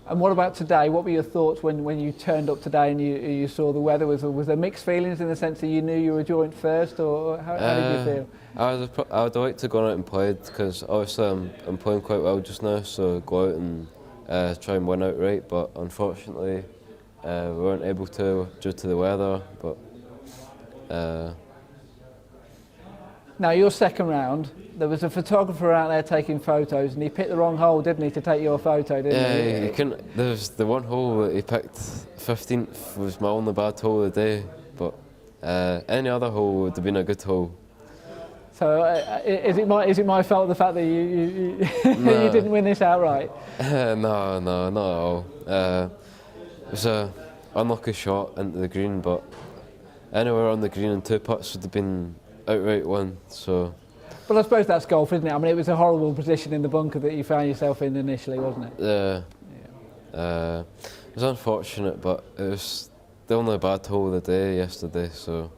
And what about today? What were your thoughts when you turned up today and you saw the weather? Was there mixed feelings in the sense that you knew you were joint first, or how did you feel? I would like to go out and play because obviously I'm playing quite well just now, so go out and try and win outright. But unfortunately, we weren't able to due to the weather. But now your second round, there was a photographer out there taking photos, and he picked the wrong hole, didn't he, to take your photo? Didn't he? Yeah, you couldn't. There was the one hole that he picked, 15th, was my only bad hole of the day. But any other hole would have been a good hole. So is it my fault, the fact that you No. you didn't win this outright? No, not at all. It was a unlucky shot into the green, but anywhere on the green and 2 putts would have been outright won. So. But I suppose that's golf, isn't it? I mean, it was a horrible position in the bunker that you found yourself in initially, wasn't it? Yeah. It was unfortunate, but it was the only bad hole of the day yesterday, so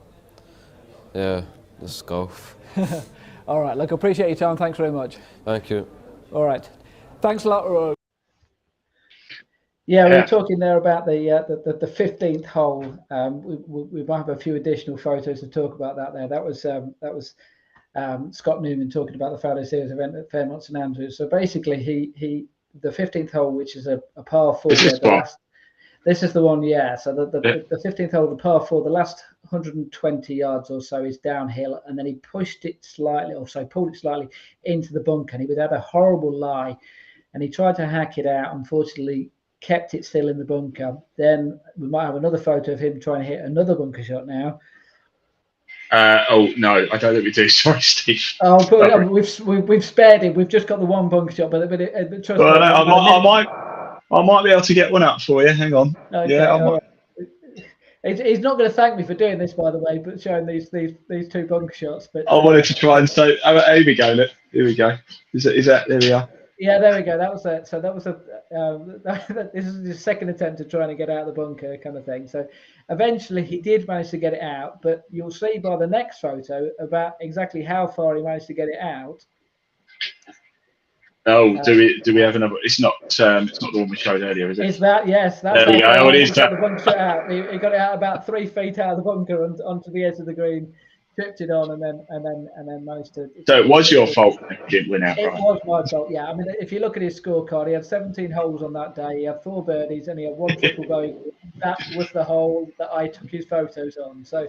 yeah, just golf. All right, look, appreciate your time. Thanks very much. Thank you. All right, thanks a lot. Yeah, we were talking there about the 15th hole. We might have a few additional photos to talk about that there. That was Scott Newman talking about the Faldo Series event at Fairmont St Andrews. So basically, the 15th hole, which is a par 4. This is the one, yeah. So the 15th hole, the par 4, the last 120 yards or so is downhill, and then he pulled it slightly into the bunker, and he had a horrible lie, and he tried to hack it out. Unfortunately, kept it still in the bunker. Then we might have another photo of him trying to hit another bunker shot now. Oh no, I don't think we do. Sorry, Steve. Oh, but we've spared him. We've just got the one bunker shot, but trust me, I might be able to get one up for you. Hang on. Okay, yeah, he's not going to thank me for doing this, by the way, but showing these two bunker shots. But I wanted to try and say, here we go. Look, here we go. Is that? There we are. Yeah, there we go. That was it. So that was this is his second attempt at trying to get out of the bunker, kind of thing. So eventually he did manage to get it out, but you'll see by the next photo about exactly how far he managed to get it out. Oh, do we have another? It's not the one we showed earlier, is it? It's that, yes. That's there we go. Oh, it is that. The bunker out. He got it out about 3 feet out of the bunker and onto the edge of the green. Tripped it on and then managed to. So it was your fault that you didn't win outright. It was my fault, yeah. I mean, if you look at his scorecard, he had 17 holes on that day. He had 4 birdies and he had 1 triple bogey. That was the hole that I took his photos on. So,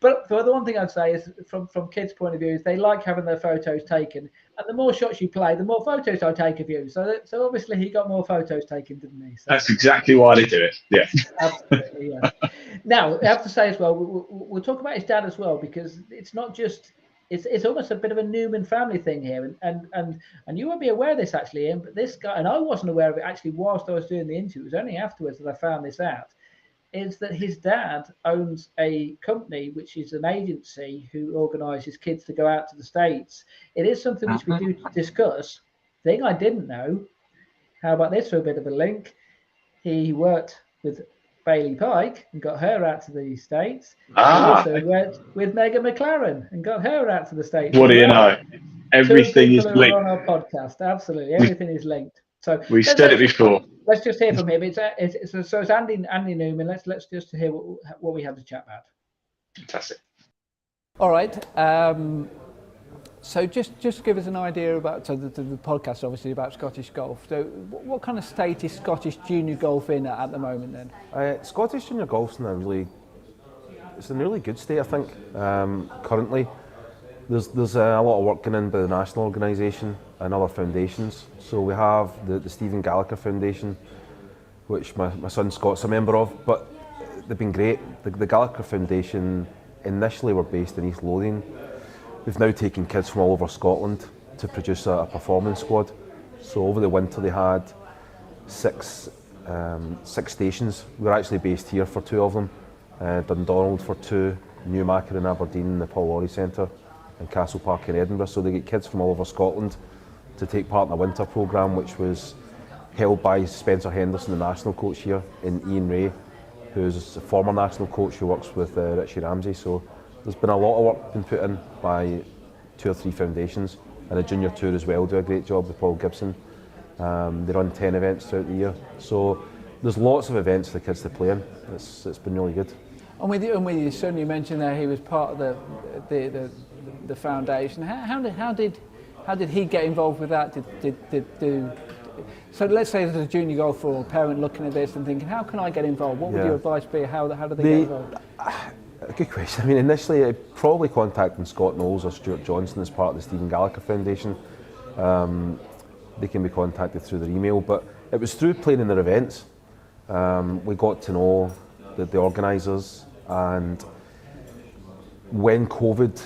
but the one thing I'd say is, from kids' point of view, is they like having their photos taken. And the more shots you play, the more photos I take of you. So obviously he got more photos taken, didn't he? So, that's exactly why they do it. Yeah. Absolutely, yeah. Now, I have to say as well, we'll talk about his dad as well, because it's not just, it's almost a bit of a Newman family thing here. And you won't be aware of this actually, Ian, but this guy, and I wasn't aware of it actually whilst I was doing the interview, it was only afterwards that I found this out, is that his dad owns a company which is an agency who organises kids to go out to the States. It is something which we do discuss. Thing I didn't know. How about this for a bit of a link? He worked with Bailey Pike and got her out to the States. He also worked with Megan McLaren and got her out to the States. What do you know? Everything is linked. On our podcast, absolutely. Everything is linked. So we said it before. Let's just hear from him. It's Andy Newman. Let's just hear what we have to chat about. Fantastic. All right. So just give us an idea about the podcast, obviously about Scottish golf. So what kind of state is Scottish junior golf in at the moment then? Scottish junior golf's in a really good state, I think. Currently, there's a lot of work going in by the national organisation and other foundations. So we have the Stephen Gallacher Foundation, which my son Scott's a member of, but they've been great. The Gallacher Foundation initially were based in East Lothian. We've now taken kids from all over Scotland to produce a performance squad. So over the winter they had six stations. We were actually based here for 2 of them, Dundonald for 2, Newmarket in Aberdeen, the Paul Laurie Centre, and Castle Park in Edinburgh. So they get kids from all over Scotland to take part in a winter programme, which was held by Spencer Henderson, the national coach here, and Ian Ray, who's a former national coach who works with Richie Ramsey. So there's been a lot of work been put in by 2 or 3 foundations, and the junior tour as well do a great job with Paul Gibson. They run 10 events throughout the year. So there's lots of events for the kids to play in. It's been really good. And with your son, you mentioned there he was part of the foundation. How did he get involved with that? So let's say there's a junior golfer or a parent looking at this and thinking, how can I get involved? What would your advice be? How do they get involved? Good question. I mean, initially I'd probably contacting Scott Knowles or Stuart Johnson as part of the Stephen Gallacher Foundation. They can be contacted through their email, but it was through playing in their events. We got to know the organisers, and when COVID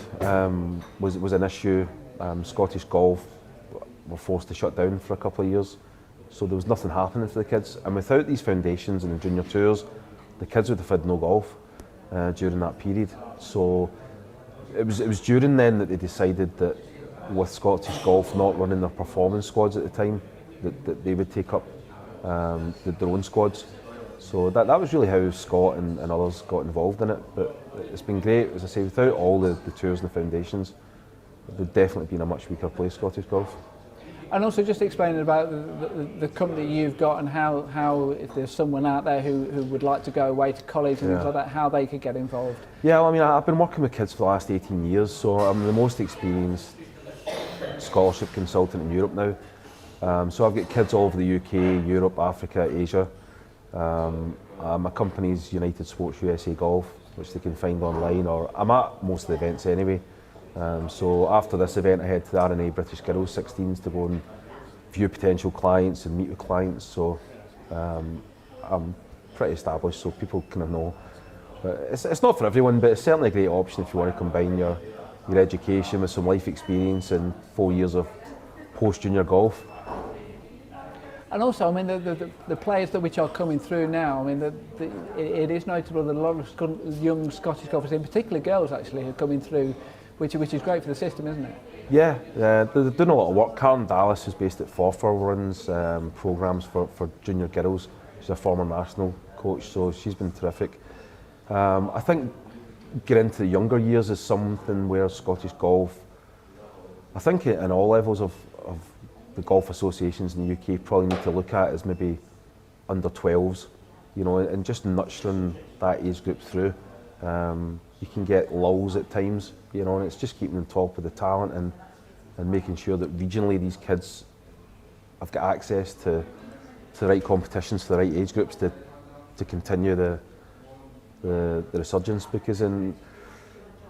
was an issue, Scottish golf were forced to shut down for a couple of years. So there was nothing happening for the kids, and without these foundations and the junior tours, the kids would have had no golf during that period. So it was during then that they decided that with Scottish golf not running their performance squads at the time, that they would take up their own squads. So that was really how Scott and others got involved in it. But it's been great, as I say, without all the tours and the foundations, it would definitely been a much weaker place, Scottish golf. And also just explaining about the company you've got and how if there's someone out there who would like to go away to college and things like that, how they could get involved. Yeah, well, I mean, I've been working with kids for the last 18 years, so I'm the most experienced scholarship consultant in Europe now. So I've got kids all over the UK, Europe, Africa, Asia. My company's United Sports USA Golf, which they can find online, or I'm at most of the events anyway. So after this event I head to the R&A British Girls 16s to go and view potential clients and meet with clients, so I'm pretty established, so people kind of know. But it's not for everyone, but it's certainly a great option if you want to combine your education with some life experience and 4 years of post-junior golf. And also, I mean, the players that which are coming through now, I mean, it is notable that a lot of young Scottish golfers, in particular girls actually, are coming through, which is great for the system, isn't it? Yeah, they're doing a lot of work. Karen Dallas, who's based at Forfar, runs programmes for junior girls. She's a former national coach, so she's been terrific. I think getting into the younger years is something where Scottish golf, I think in all levels of the golf associations in the UK, probably need to look at as maybe under 12s, you know, and just nurturing that age group through. You can get lulls at times, you know, and it's just keeping on top of the talent and making sure that regionally these kids have got access to the right competitions for the right age groups to continue the resurgence. Because even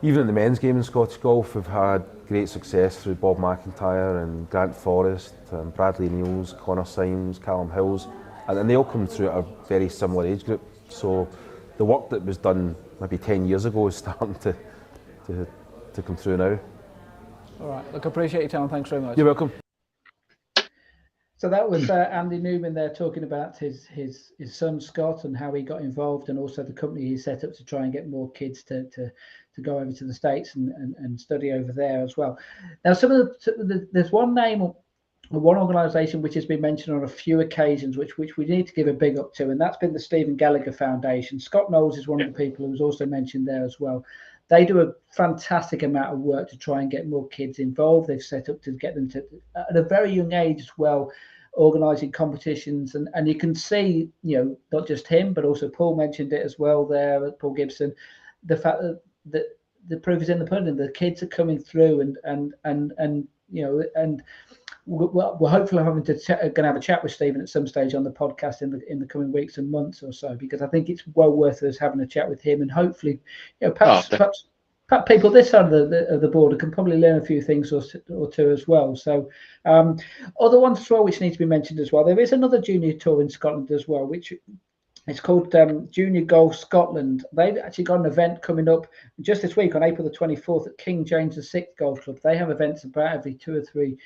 in the men's game in Scottish golf, we've had great success through Bob McIntyre and Grant Forrest, and Bradley Neils, Connor Symes, Callum Hills, and they all come through at a very similar age group. So the work that was done maybe 10 years ago is starting to come through now. All right, look, I appreciate your time. Thanks very much. You're welcome. So that was Andy Newman there talking about his son Scott and how he got involved, and also the company he set up to try and get more kids to go over to the States and study over there as well. Now, there's one name or one organisation which has been mentioned on a few occasions, which we need to give a big up to, and that's been the Stephen Gallagher Foundation. Scott Knowles is one of the people who was also mentioned there as well. They do a fantastic amount of work to try and get more kids involved. They've set up to get them to, at a very young age as well, organising competitions. And you can see, you know, not just him, but also Paul mentioned it as well there, Paul Gibson, the fact that the proof is in the pudding. The kids are coming through and you know, and we're hopefully going to have a chat with Stephen at some stage on the podcast in the coming weeks and months or so, because I think it's well worth us having a chat with him, and hopefully, you know, perhaps people this side of the border can probably learn a few things or two as well. So other ones as well which need to be mentioned as well. There is another junior tour in Scotland as well, which it's called Junior Golf Scotland. They've actually got an event coming up just this week on April the 24th at King James VI Golf Club. They have events about every 2 or 3,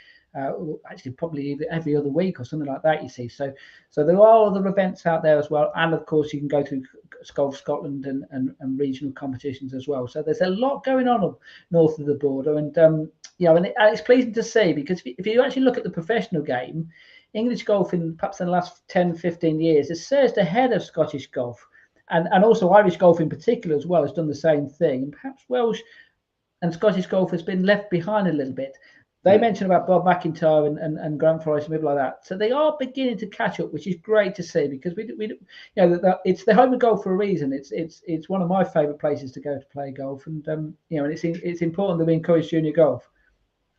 actually probably every other week or something like that, you see. So there are other events out there as well. And of course, you can go to Golf Scotland and regional competitions as well. So there's a lot going on up north of the border. And, you know, and it's pleasing to see, because if you actually look at the professional game, English golf perhaps in the last 10, 15 years has surged ahead of Scottish golf. And also Irish golf in particular as well has done the same thing. And perhaps Welsh and Scottish golf has been left behind a little bit. They mentioned about Bob McIntyre and Grant Forrest and people like that. So they are beginning to catch up, which is great to see, because we you know, it's the home of golf for a reason. It's one of my favourite places to go to play golf, and you know, and it's important that we encourage junior golf.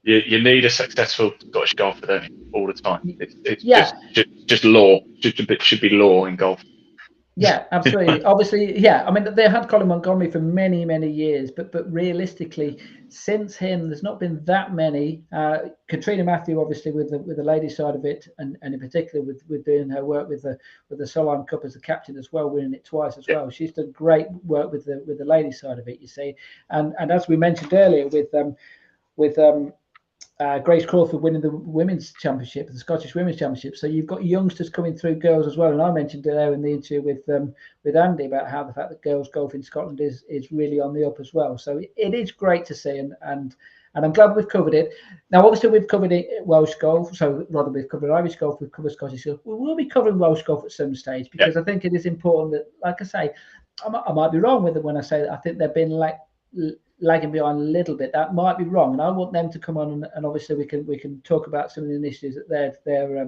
You need a successful Scottish golfer, don't you, all the time? It's just law. Should be law in golf. Yeah, absolutely. Obviously, yeah. I mean, they had Colin Montgomery for many, many years, but realistically, since him, there's not been that many. Katrina Matthew, obviously, with the ladies side of it, and in particular with doing her work with the Solheim Cup as a captain as well, winning it twice as well. She's done great work with the ladies side of it, you see. And as we mentioned earlier, with Grace Crawford winning the women's championship, the Scottish women's championship. So you've got youngsters coming through, girls as well. And I mentioned there in the interview with Andy about how the fact that girls golf in Scotland is really on the up as well. So it is great to see, and and I'm glad we've covered it. Now, obviously, we've covered Welsh golf, so rather we've covered Irish golf, we've covered Scottish golf. We will be covering Welsh golf at some stage because I think it is important that, like I say, I might be wrong with it when I say that I think they've been lagging behind a little bit. That might be wrong, and I want them to come on and obviously we can talk about some of the initiatives that they're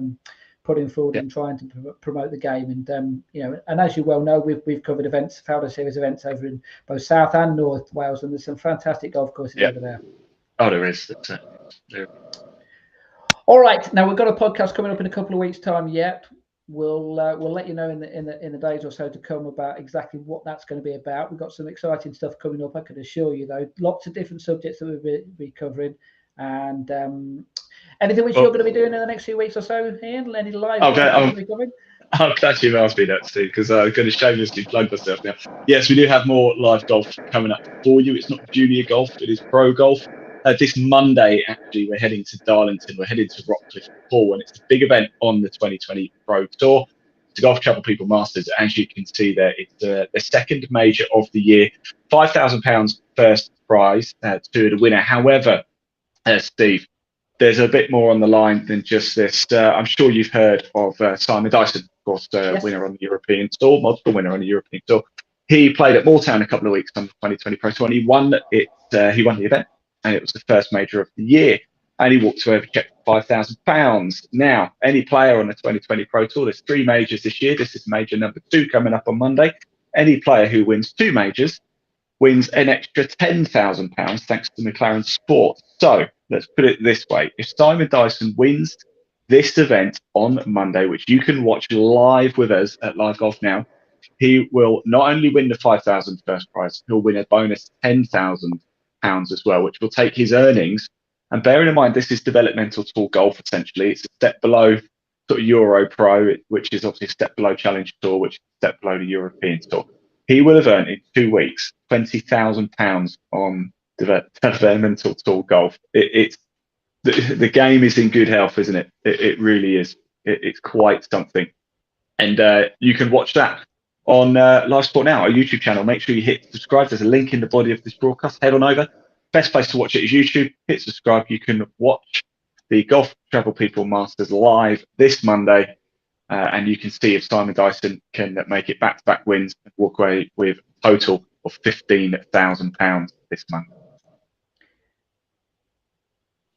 putting forward and trying to promote the game. And and as you well know, we've covered events, Faldo Series events over in both South and North Wales, and there's some fantastic golf courses over there. Oh, there is. All right, now we've got a podcast coming up in a couple of weeks' time. Yet we'll let you know in the days or so to come about exactly what that's going to be about. We've got some exciting stuff coming up, I can assure you, though. Lots of different subjects that we'll be covering, and anything which you're going to be doing in the next few weeks or so, Ian? Any live? I'm glad you asked me that, Steve, because I'm going to shamelessly plug myself now. Yes, we do have more live golf coming up for you. It's not junior golf, it is pro golf. This Monday, actually, we're heading to Darlington. We're heading to Rockcliffe Hall, and it's a big event on the 2020 Pro Tour. It's the Golf Travel People Masters. As you can see there, it's the second major of the year. £5,000 first prize to the winner. However, Steve, there's a bit more on the line than just this. I'm sure you've heard of Simon Dyson, of course, winner on the European Tour, multiple winner on the European Tour. He played at Moortown a couple of weeks on the 2020 Pro Tour, and he won it. He won the event, and it was the first major of the year. And he walked away with a check for £5,000. Now, any player on the 2020 Pro Tour, there's 3 majors this year. This is major number 2 coming up on Monday. Any player who wins 2 majors wins an extra £10,000 thanks to McLaren Sport. So let's put it this way. If Simon Dyson wins this event on Monday, which you can watch live with us at Live Golf Now, he will not only win the £5,000 first prize, he'll win a bonus £10,000 as well, which will take his earnings. And bearing in mind, this is developmental tour golf, essentially. It's a step below sort of Euro Pro, which is obviously a step below Challenge Tour, which is a step below the European Tour. He will have earned in 2 weeks £20,000 on developmental tour golf. It's the game is in good health, isn't it? It really is. It's quite something. And you can watch that on Live Sport Now, our YouTube channel. Make sure you hit subscribe. There's a link in the body of this broadcast. Head on over. Best place to watch it is YouTube. Hit subscribe. You can watch the Golf Travel People Masters live this Monday, and you can see if Simon Dyson can make it back-to-back wins and walk away with a total of £15,000 this month.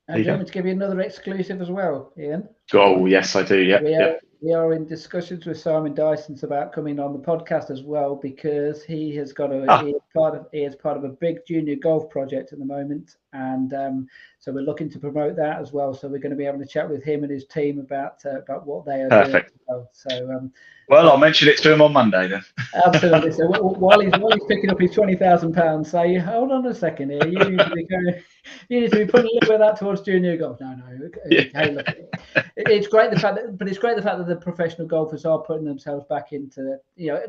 And do you want me to give you another exclusive as well, Ian? Oh, yes, I do. Yeah. We are in discussions with Simon Dyson about coming on the podcast as well, because he has got he is part of a big junior golf project at the moment, and so we're looking to promote that as well. So we're going to be having a chat with him and his team about what they are doing. So I'll mention it to him on Monday then. Absolutely. So while he's picking up his £20,000, say, hold on a second here. You need to be putting a little bit of that towards junior golf. No. Hey, look, it's great the fact that the professional golfers are putting themselves back into,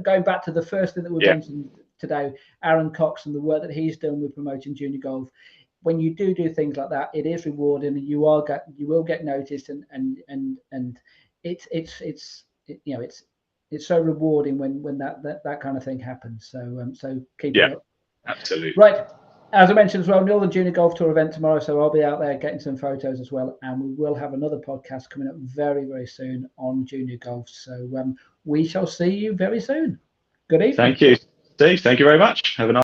going back to the first thing that we mentioned today, Aaron Cox and the work that he's done with promoting junior golf. When you do things like that, it is rewarding, and you will get noticed, and it's so rewarding when that kind of thing happens. So keep it up. Absolutely. Right. As I mentioned as well, Northern Junior Golf Tour event tomorrow, so I'll be out there getting some photos as well, and we will have another podcast coming up very, very soon on junior golf. So we shall see you very soon. Good evening. Thank you, Steve. Thank you very much. Have a nice